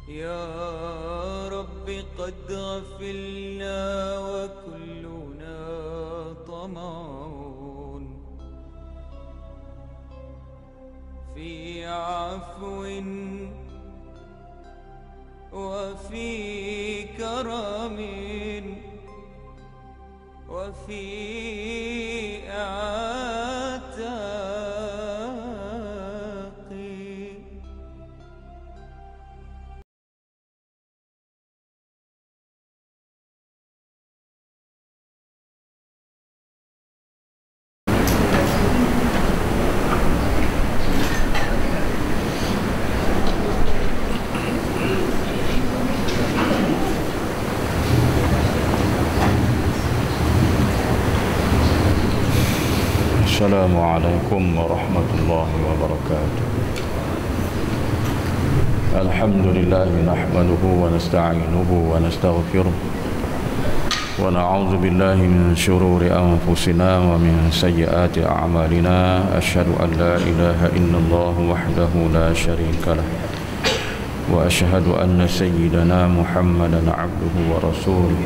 يا رب قد غفلنا وكلنا طمع في عفو وفي كرم وفي عتاق. Assalamualaikum warahmatullahi wabarakatuh. Alhamdulillah nahmaduhu wa nasta'inuhu wa nastaghfiruh wa na'udzu billahi min shururi anfusina wa min sayyiati a'malina. Asyhadu an la ilaha illallah wahdahu la syarika lah wa asyhadu anna sayyidana Muhammadan 'abduhu wa rasuluh.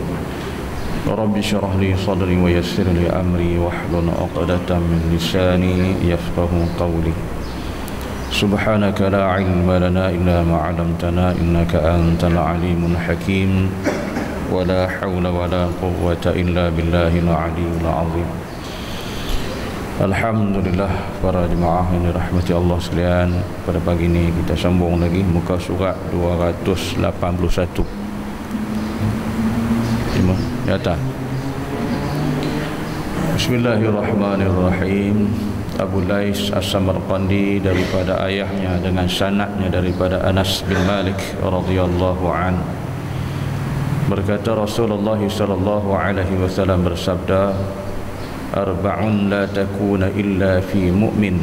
Rabbi syrah li sadri wa yassir li amri wahlul 'uqdatam min lisani yafqahu qawli. Subhanaka la ilma lana illa ma 'allamtana innaka antal alimul hakim. Wa la hawla wa la quwwata illa billahil aliyyil azim. Alhamdulillah para jemaah yang dirahmati Allah sekalian, pada pagi ini kita sambung lagi muka surat 281. Di atas. Bismillahirrahmanirrahim. Abu Lais As-Samarqandi daripada ayahnya dengan sanadnya daripada Anas bin Malik radhiyallahu an, berkata Rasulullah sallallahu alaihi wasallam bersabda, arba'un la takuna illa fi mu'min,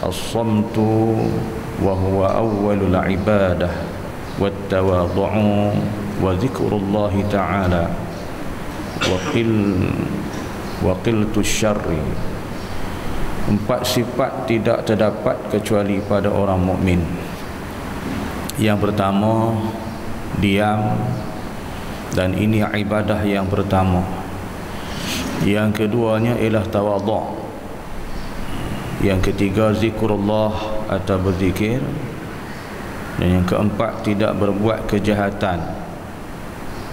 as-samtu wa huwa awwalul ibadah, wat tawadhu'u wa dzikrullahi ta'ala wa qiltu syarri. Empat sifat tidak terdapat kecuali pada orang mukmin. Yang pertama, diam, dan ini ibadah yang pertama. Yang keduanya ialah tawadhu'. Yang ketiga zikrullah atau berzikir. Dan yang keempat tidak berbuat kejahatan.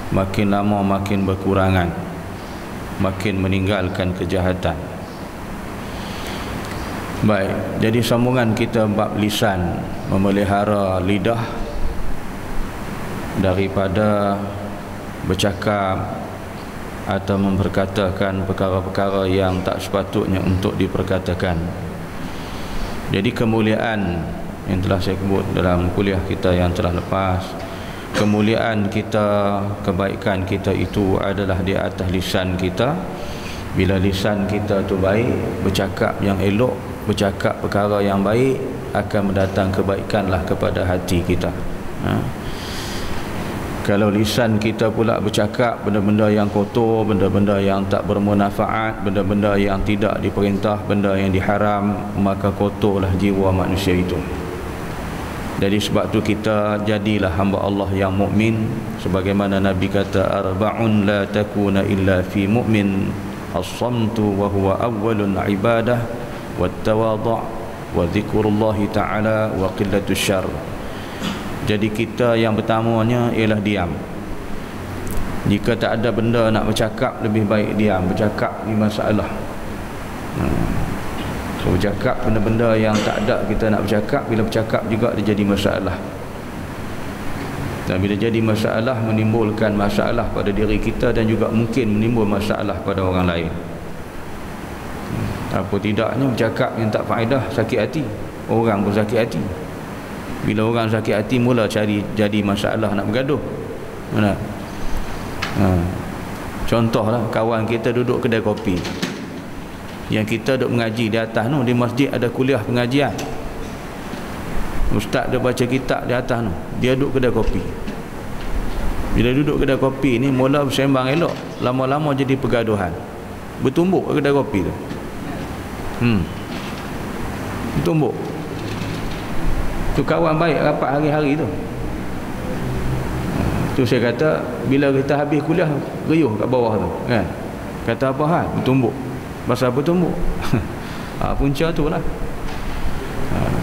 Makin lama makin berkurangan, makin meninggalkan kejahatan. Baik, jadi sambungan kita bab lisan, memelihara lidah daripada bercakap atau memperkatakan perkara-perkara yang tak sepatutnya untuk diperkatakan. Jadi kemuliaan yang telah saya sebut dalam kuliah kita yang telah lepas, kemuliaan kita, kebaikan kita itu adalah di atas lisan kita. Bila lisan kita tu baik, bercakap yang elok, bercakap perkara yang baik, akan mendatang kebaikanlah kepada hati kita. Kalau lisan kita pula bercakap benda-benda yang kotor, benda-benda yang tak bermanfaat, benda-benda yang tidak diperintah, benda yang diharam, maka kotorlah jiwa manusia itu. Jadi sebab tu kita jadilah hamba Allah yang mukmin, sebagaimana Nabi kata, arba'un la takuna illa fi mu'min, as-samtu wa huwa awwalul ibadah, wat tawadhu' wa dzikrullahi ta'ala wa qillatu syarr. Jadi kita yang pertamanya ialah diam. Jika tak ada benda nak bercakap, lebih baik diam. Bercakap ni masalah. So, bercakap benda-benda yang tak ada kita nak bercakap, bila bercakap juga dia jadi masalah. Dan bila jadi masalah, menimbulkan masalah pada diri kita dan juga mungkin menimbul masalah pada orang lain. Apa tidaknya bercakap yang tak faedah, sakit hati. Orang pun sakit hati. Bila orang sakit hati, mula cari jadi masalah, nak bergaduh. Mana? Contohlah, kawan kita duduk kedai kopi, yang kita duduk mengaji di atas tu, di masjid ada kuliah pengajian, ustaz dia baca kitab di atas tu, dia duduk kedai kopi. Bila duduk kedai kopi ni, mula bersembang elok, lama-lama jadi pergaduhan, bertumbuk kedai kopi tu. Bertumbuk. Tu kawan baik rapat hari-hari tu, Tu saya kata bila kita habis kuliah riuh kat bawah tu kan. Kata apa hal? Bertumbuk. Pasal apa tumbuk? Punca tu lah.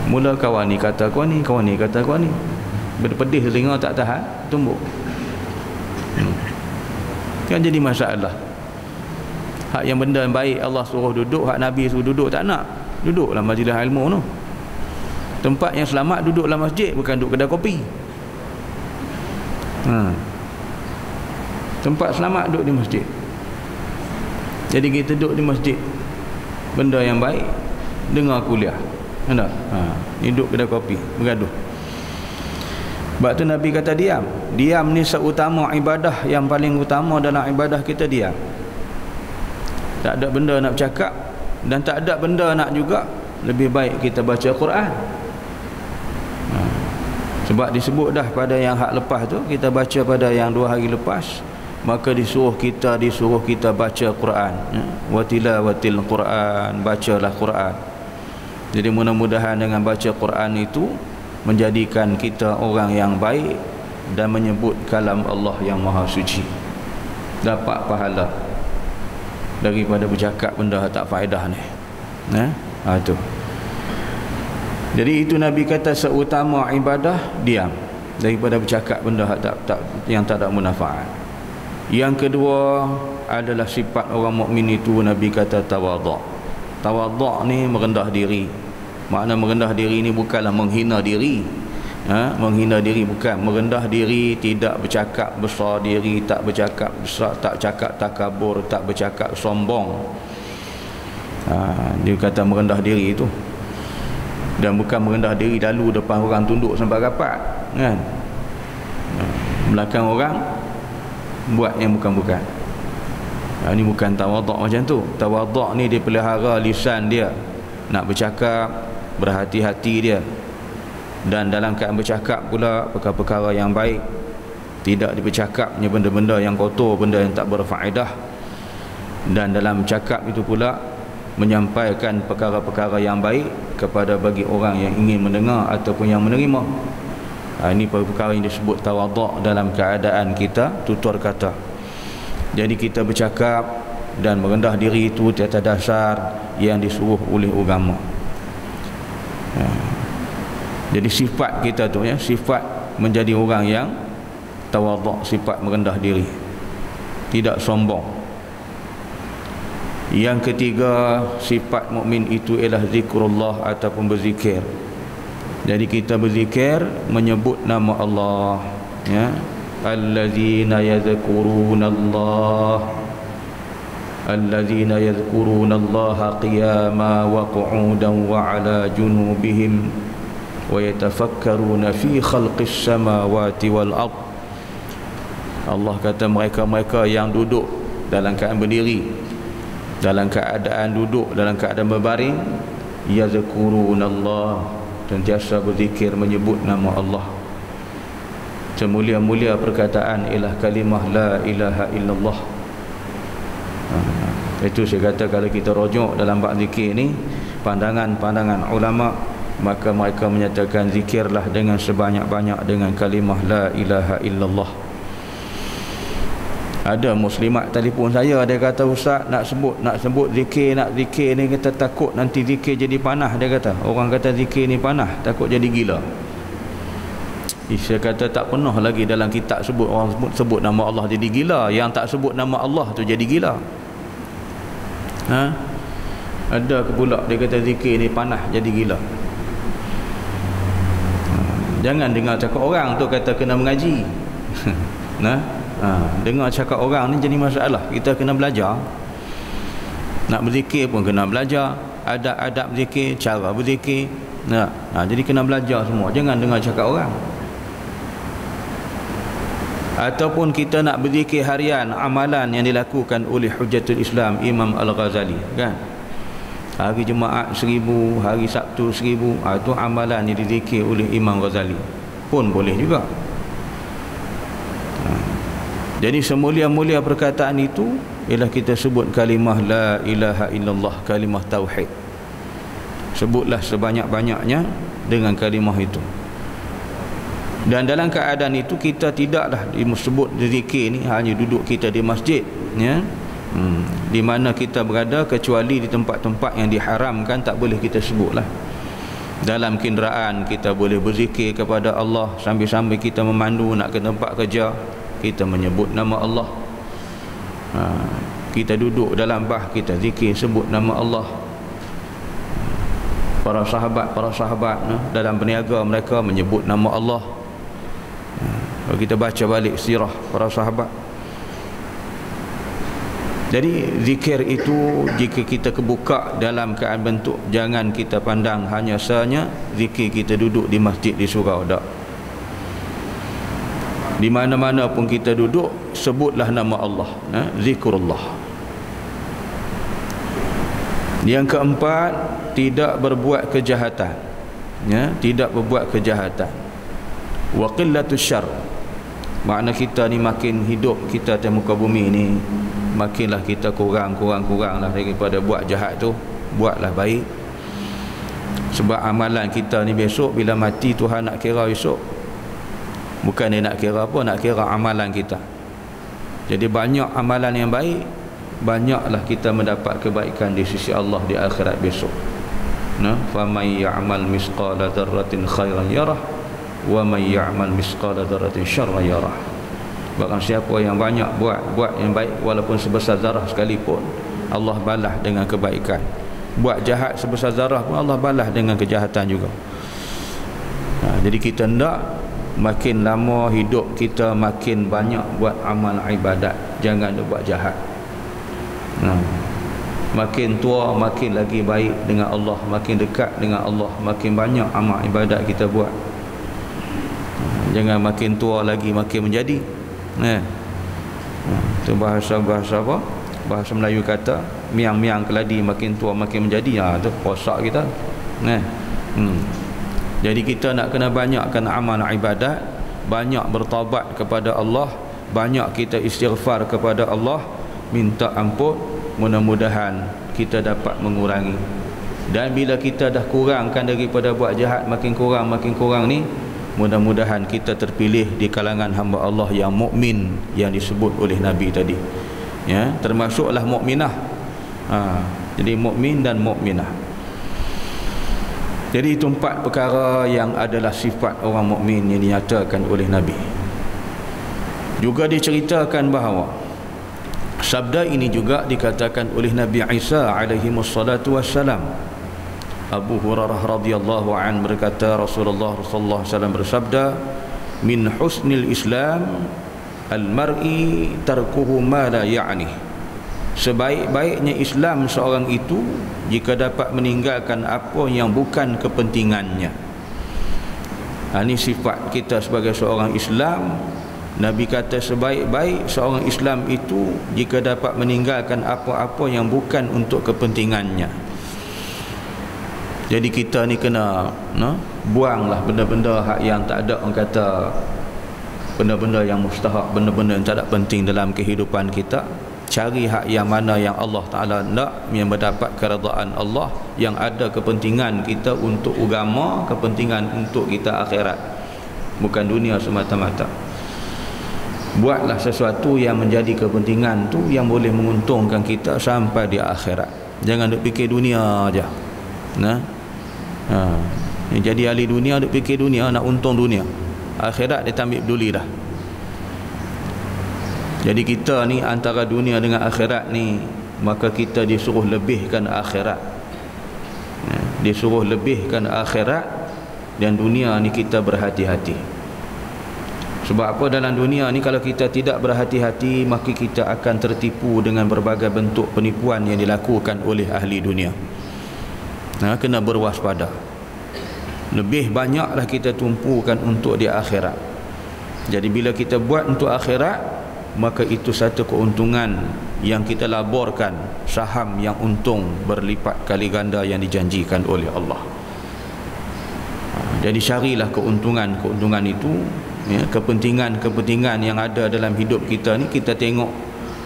Mula kawan ni kata kawan ni, kawan ni kata kawan ni. Berpedih telinga tak tahan, tumbuk. Kan jadi masalah. Hak yang benda yang baik Allah suruh duduk, hak Nabi suruh duduk tak nak. Duduk dalam majlis ilmu tu. Tempat yang selamat duduk dalam masjid, bukan duduk kedai kopi. Tempat selamat duduk di masjid. Jadi kita duduk di masjid, benda yang baik, dengar kuliah. Nampak? Ni duduk kedai kopi, bergaduh. Sebab tu Nabi kata diam. Diam ni seutama ibadah, yang paling utama dalam ibadah kita diam. Tak ada benda nak bercakap dan tak ada benda nak juga, lebih baik kita baca Quran. Sebab disebut dah pada yang hak lepas tu, kita baca pada yang 2 hari lepas, maka disuruh kita baca Quran. Wa tilawatil Quran, bacalah Quran. Jadi mudah-mudahan dengan baca Quran itu menjadikan kita orang yang baik dan menyebut kalam Allah yang maha suci, dapat pahala daripada bercakap benda tak faedah ni. Tu. Jadi itu Nabi kata seutama ibadah diam, daripada bercakap benda yang tak ada manfaat. Yang kedua adalah sifat orang mukmin itu, Nabi kata tawaduk. Tawaduk ni merendah diri. Makna merendah diri ni bukanlah menghina diri. Menghina diri bukan. Merendah diri, tidak bercakap besar diri, tak bercakap besar, tak cakap takabur, tak bercakap sombong. Dia kata merendah diri itu. Dan bukan merendah diri lalu depan orang tunduk sampai rapat kan. Belakang orang buat yang bukan-bukan. Ini bukan tawaduk macam tu. Tawaduk ni dia pelihara lisan dia, nak bercakap berhati-hati dia, dan dalam keadaan bercakap pula perkara-perkara yang baik, tidak dibercakapnya benda-benda yang kotor, benda yang tak berfaedah. Dan dalam cakap itu pula menyampaikan perkara-perkara yang baik kepada bagi orang yang ingin mendengar ataupun yang menerima. Ini perkara yang disebut tawaduk dalam keadaan kita tutur kata. Jadi kita bercakap dan merendah diri itu di atas dasar yang disuruh oleh agama. Jadi sifat kita tu sifat menjadi orang yang tawaduk, sifat merendah diri, tidak sombong. Yang ketiga, sifat mukmin itu ialah zikrullah ataupun berzikir. Jadi kita berzikir menyebut nama Allah, allazina yadhkurunallaha qiyaman wa qu'udan wa 'ala junubihim wa yatafakkaruna fi khalqis samawati wal ard. Allah kata mereka-mereka yang duduk dalam keadaan berdiri, dalam keadaan duduk, dalam keadaan berbaring, yazkurunallah, sentiasa berzikir menyebut nama Allah. Semulia-mulia perkataan ialah kalimah la ilaha illallah. Itu saya kata kalau kita rujuk dalam bab zikir ni, pandangan-pandangan ulama, maka mereka menyatakan zikirlah dengan sebanyak-banyak dengan kalimah la ilaha illallah. Ada muslimat telefon saya, dia kata ustaz nak sebut zikir ni, kita takut nanti zikir jadi panah. Dia kata orang kata zikir ni panah, takut jadi gila. Saya kata tak pernah lagi dalam kitab sebut orang sebut nama Allah jadi gila. Yang tak sebut nama Allah tu jadi gila. Ada ke pula dia kata zikir ni panah jadi gila. Jangan dengar cakap orang tu kata kena mengaji. Dengar cakap orang ni jadi masalah. Kita kena belajar. Nak berzikir pun kena belajar, adab-adab berzikir, cara berzikir. Jadi kena belajar semua. Jangan dengar cakap orang. Ataupun kita nak berzikir harian, amalan yang dilakukan oleh Hujjatul Islam Imam Al-Ghazali kan. Hari Jumaat 1000, hari Sabtu 1000, itu amalan yang dizikir oleh Imam Ghazali pun boleh juga. Jadi semulia-mulia perkataan itu ialah kita sebut kalimah la ilaha illallah, kalimah tauhid. Sebutlah sebanyak-banyaknya dengan kalimah itu. Dan dalam keadaan itu kita tidaklah disebut zikir ni hanya duduk kita di masjid, ya. Di mana kita berada, kecuali di tempat-tempat yang diharamkan tak boleh kita sebutlah. Dalam kenderaan kita boleh berzikir kepada Allah, sambil-sambil kita memandu nak ke tempat kerja kita menyebut nama Allah. Kita duduk dalam bah kita zikir, sebut nama Allah. Para sahabat dalam berniaga mereka menyebut nama Allah. Kalau kita baca balik sirah para sahabat. Jadi zikir itu jika kita kebuka dalam keadaan bentuk, jangan kita pandang hanya sahanya zikir kita duduk di masjid, di surau, tak. Di mana-mana pun kita duduk, sebutlah nama Allah, zikrullah. Yang keempat, tidak berbuat kejahatan, ya, tidak berbuat kejahatan. Wa qillatus syarr, makna kita ni makin hidup kita di muka bumi ni, makinlah kita kurang lah daripada buat jahat tu. Buatlah baik, sebab amalan kita ni besok bila mati Tuhan nak kira besok. Bukan dia nak kira apa, nak kira amalan kita. Jadi banyak amalan yang baik, banyaklah kita mendapat kebaikan di sisi Allah di akhirat besok. Faman ya'mal misqala dzarratin khairan yarah wa man ya'mal misqala dzarratin syarran yarah. Barang siapa yang banyak buat yang baik, walaupun sebesar zarah sekalipun, Allah balas dengan kebaikan. Buat jahat sebesar zarah pun Allah balas dengan kejahatan juga. Jadi kita hendak makin lama hidup kita makin banyak buat amal ibadat, jangan buat jahat. Makin tua makin lagi baik dengan Allah, makin dekat dengan Allah, makin banyak amal ibadat kita buat. Jangan makin tua lagi makin menjadi. Itu bahasa apa? Bahasa Melayu kata miang-miang keladi, makin tua makin menjadi. Itu rosak kita. Jadi kita nak kena banyakkan amal ibadat, banyak bertaubat kepada Allah, banyak kita istighfar kepada Allah, minta ampun. Mudah-mudahan kita dapat mengurangi. Dan bila kita dah kurangkan daripada buat jahat, makin kurang ni, mudah-mudahan kita terpilih di kalangan hamba Allah yang mukmin yang disebut oleh Nabi tadi, ya, termasuklah mukminah. Jadi mukmin dan mukminah. Jadi itu 4 perkara yang adalah sifat orang mukmin yang dinyatakan oleh Nabi. Juga diceritakan bahawa sabda ini juga dikatakan oleh Nabi Isa alaihi wassalatu wassalam. Abu Hurairah radhiyallahu an berkata, Rasulullah sallallahu alaihi wasallam bersabda, min husnil Islam al-mar'i tarkuhu ma la ya'ni. Sebaik-baiknya Islam seorang itu jika dapat meninggalkan apa yang bukan kepentingannya. Ini sifat kita sebagai seorang Islam. Nabi kata sebaik-baik seorang Islam itu jika dapat meninggalkan apa-apa yang bukan untuk kepentingannya. Jadi kita ni kena buanglah benda-benda hak yang tak ada, orang kata benda-benda yang mustahak, benda-benda yang tak ada penting dalam kehidupan kita. Cari hak yang mana yang Allah Ta'ala nak, yang mendapat keredaan Allah, yang ada kepentingan kita untuk agama, kepentingan untuk kita akhirat, bukan dunia semata-mata. Buatlah sesuatu yang menjadi kepentingan tu, yang boleh menguntungkan kita sampai di akhirat. Jangan duk fikir dunia aja. Jadi ahli dunia duk fikir dunia, nak untung dunia, akhirat dia tak ambil peduli dah. Jadi kita ni antara dunia dengan akhirat ni, maka kita disuruh lebihkan akhirat, disuruh lebihkan akhirat, dan dunia ni kita berhati-hati. Sebab apa? Dalam dunia ni kalau kita tidak berhati-hati, maka kita akan tertipu dengan berbagai bentuk penipuan yang dilakukan oleh ahli dunia. Kena berwaspada. Lebih banyaklah kita tumpukan untuk di akhirat. Jadi bila kita buat untuk akhirat, maka itu satu keuntungan yang kita laborkan, saham yang untung berlipat kali ganda yang dijanjikan oleh Allah. Jadi carilah keuntungan itu, ya, kepentingan yang ada dalam hidup kita ni, kita tengok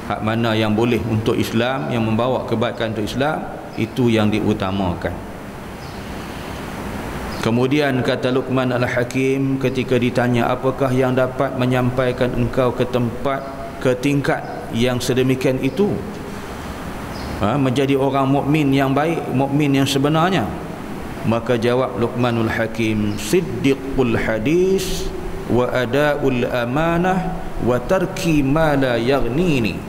hak mana yang boleh untuk Islam, yang membawa kebaikan untuk Islam, itu yang diutamakan. Kemudian kata Luqman Al-Hakim ketika ditanya, apakah yang dapat menyampaikan engkau ke tingkat yang sedemikian itu, menjadi orang mukmin yang baik, mukmin yang sebenarnya? Maka jawab Luqmanul Hakim, siddiqul hadis wa ada'ul amanah wa tarki ma la yaghnini.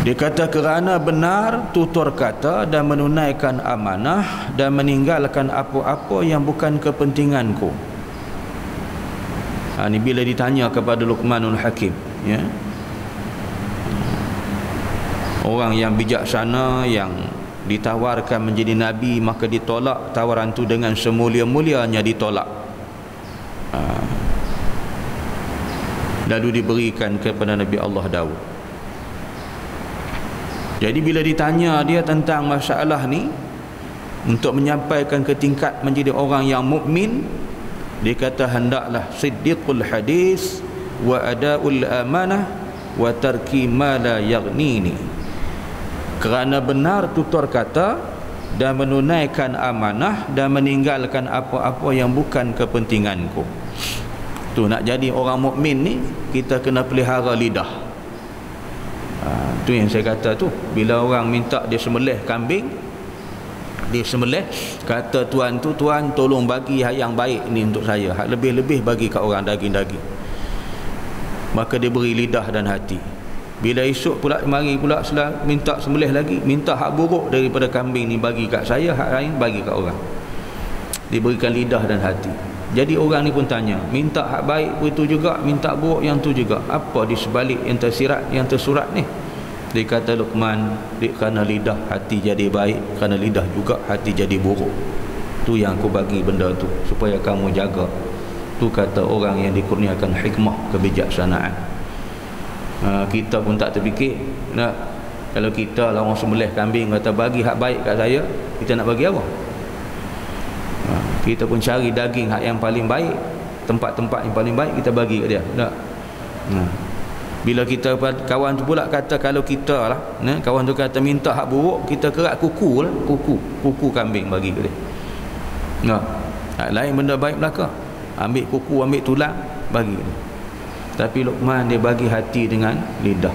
Dia kata kerana benar tutur kata dan menunaikan amanah dan meninggalkan apa-apa yang bukan kepentinganku. Ini bila ditanya kepada Luqmanul Hakim, ya. Orang yang bijaksana yang ditawarkan menjadi nabi, maka ditolak tawaran tu dengan semulia-mulianya ditolak. Lalu diberikan kepada Nabi Allah Daud. Jadi bila ditanya dia tentang masalah ni, untuk menyampaikan ke tingkat menjadi orang yang mukmin, dia kata hendaklah siddiqul hadis wa ada'ul amanah wa tarki ma la yaghnini. Kerana benar tutur kata dan menunaikan amanah dan meninggalkan apa-apa yang bukan kepentinganku. Tu nak jadi orang mukmin ni, kita kena pelihara lidah. Tu yang saya kata tu, bila orang minta dia sembelih kambing, dia sembelih, kata tuan tu, tuan tolong bagi hak yang baik ni untuk saya, hak lebih-lebih bagi kat orang daging-daging. Maka dia beri lidah dan hati. Bila esok pula mari pula minta sembelih lagi, minta hak buruk daripada kambing ni bagi kat saya, hak lain bagi kat orang. Diberikan lidah dan hati. Jadi orang ni pun tanya, minta hak baik pun itu juga, minta buruk yang tu juga. Apa di sebalik yang tersirat, yang tersurat ni? Dia kata Luqman, kerana lidah hati jadi baik, kerana lidah juga hati jadi buruk. Tu yang aku bagi benda tu supaya kamu jaga. Tu kata orang yang dikurniakan hikmah, kebijaksanaan. Kita pun tak terfikir, nak, kalau kita lah orang sembelih kambing kata bagi hak baik kat saya, kita nak bagi apa? Kita pun cari daging hak yang paling baik, tempat-tempat yang paling baik kita bagi kat dia. Tak? Bila kita, kawan tu pula kata kalau kita lah, kawan tu kata minta hak buruk, kita kerat kuku lah, kuku kambing bagi ke dia. Lain benda baik belaka, ambil kuku, ambil tulang bagi ke dia. Tapi Luqman dia bagi hati dengan lidah.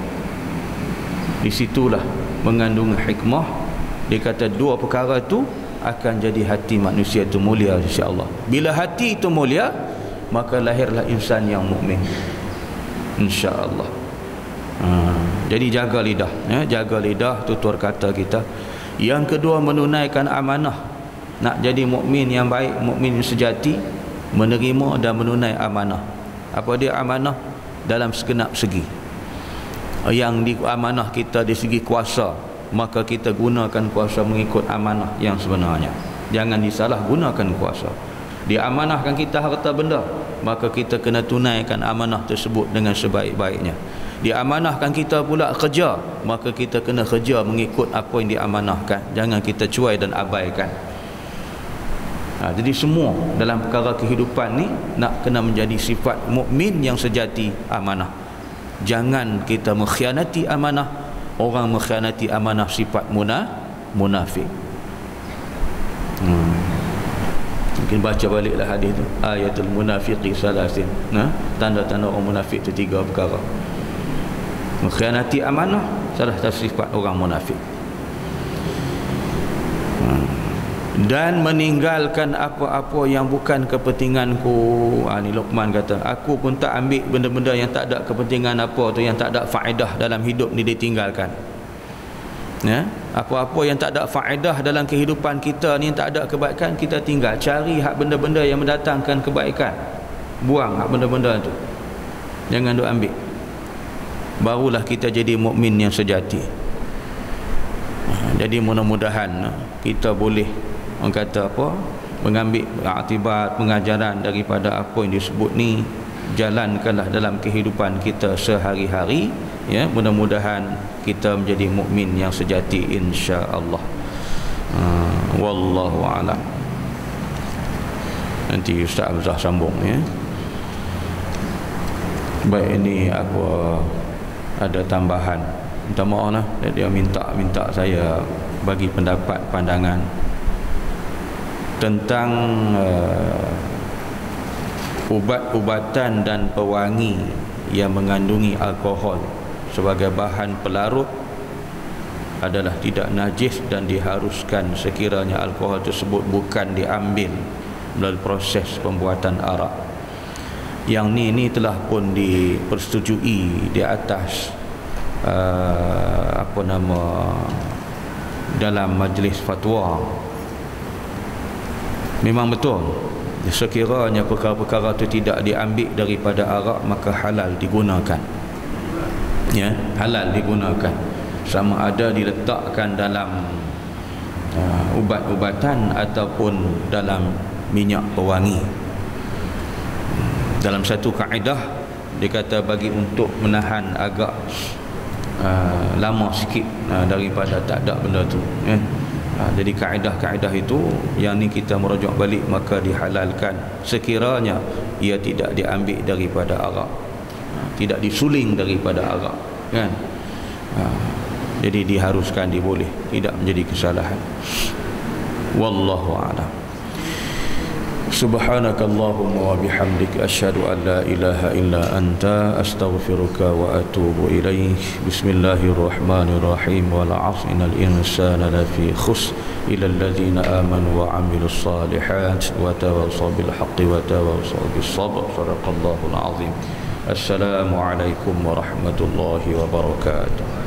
Di situlah mengandung hikmah. Dia kata dua perkara tu akan jadi hati manusia itu mulia insya-Allah. Bila hati itu mulia, maka lahirlah insan yang mukmin, insya-Allah. Jadi jaga lidah, ya, jaga lidah, tutur kata kita. Yang kedua, menunaikan amanah. Nak jadi mukmin yang baik, mukmin yang sejati, menerima dan menunai amanah. Apa dia amanah? Dalam segenap segi. Yang di amanah kita di segi kuasa, maka kita gunakan kuasa mengikut amanah yang sebenarnya. Jangan disalahgunakan kuasa. Diamanahkan kita harta benda, maka kita kena tunaikan amanah tersebut dengan sebaik-baiknya. Diamanahkan kita pula kerja, maka kita kena kerja mengikut apa yang diamanahkan. Jangan kita cuai dan abaikan. Jadi semua dalam perkara kehidupan ni nak kena menjadi sifat mukmin yang sejati, amanah. Jangan kita mengkhianati amanah. Orang mengkhianati amanah sifat munafik. Mungkin baca baliklah hadis tu, ayatul munafiqi salasin. Tanda-tanda orang munafik tu 3 perkara. Mengkhianati amanah salah satu sifat orang munafik. Dan meninggalkan apa-apa yang bukan kepentinganku. Ni Luqman kata, aku pun tak ambil benda-benda yang tak ada kepentingan apa tu, yang tak ada faedah dalam hidup ni ditinggalkan. Ya, apa-apa yang tak ada faedah dalam kehidupan kita ni, yang tak ada kebaikan, kita tinggal. Cari hak benda-benda yang mendatangkan kebaikan. Buang hak benda-benda tu. Jangan duk ambil. Barulah kita jadi mukmin yang sejati. Jadi mudah-mudahan kita boleh, orang kata apa, mengambil aktibat pengajaran daripada apa yang disebut ni, jalankanlah dalam kehidupan kita sehari-hari, ya. Mudah-mudahan kita menjadi mukmin yang sejati insya-Allah. Wallahu a'lam. Nanti Ustaz Hamzah sambung, ya. Baik, ini apa, ada tambahan, minta maaf lah, dia minta saya bagi pendapat pandangan tentang ubat-ubatan dan pewangi yang mengandungi alkohol sebagai bahan pelarut adalah tidak najis dan diharuskan sekiranya alkohol tersebut bukan diambil melalui proses pembuatan arak. Yang ni telah pun dipersetujui di atas dalam majlis fatwa. Memang betul, sekiranya perkara-perkara itu tidak diambil daripada arak, maka halal digunakan. Ya, halal digunakan, sama ada diletakkan dalam ubat-ubatan ataupun dalam minyak pewangi. Dalam satu kaedah dia kata bagi untuk menahan agak lama sikit daripada tak ada benda tu, ya. Jadi kaedah-kaedah itu yang ni kita merujuk balik, maka dihalalkan sekiranya ia tidak diambil daripada arak, tidak disuling daripada arak, kan. Jadi diharuskan, diboleh, tidak menjadi kesalahan. Wallahu a'lam. Subhanakallahumma wa bihamdik asyhadu an la ilaha illa anta astaghfiruka wa atubu ilaik. Bismillahirrahmanirrahim. Wal 'asri innal insana lafi khusr illa alladhina amanu wa 'amilus salihat wa tawassaw bil haqqi wa tawassaw bis sabr. Shadaqallahul 'azim. Assalamu alaikum warahmatullahi wabarakatuh.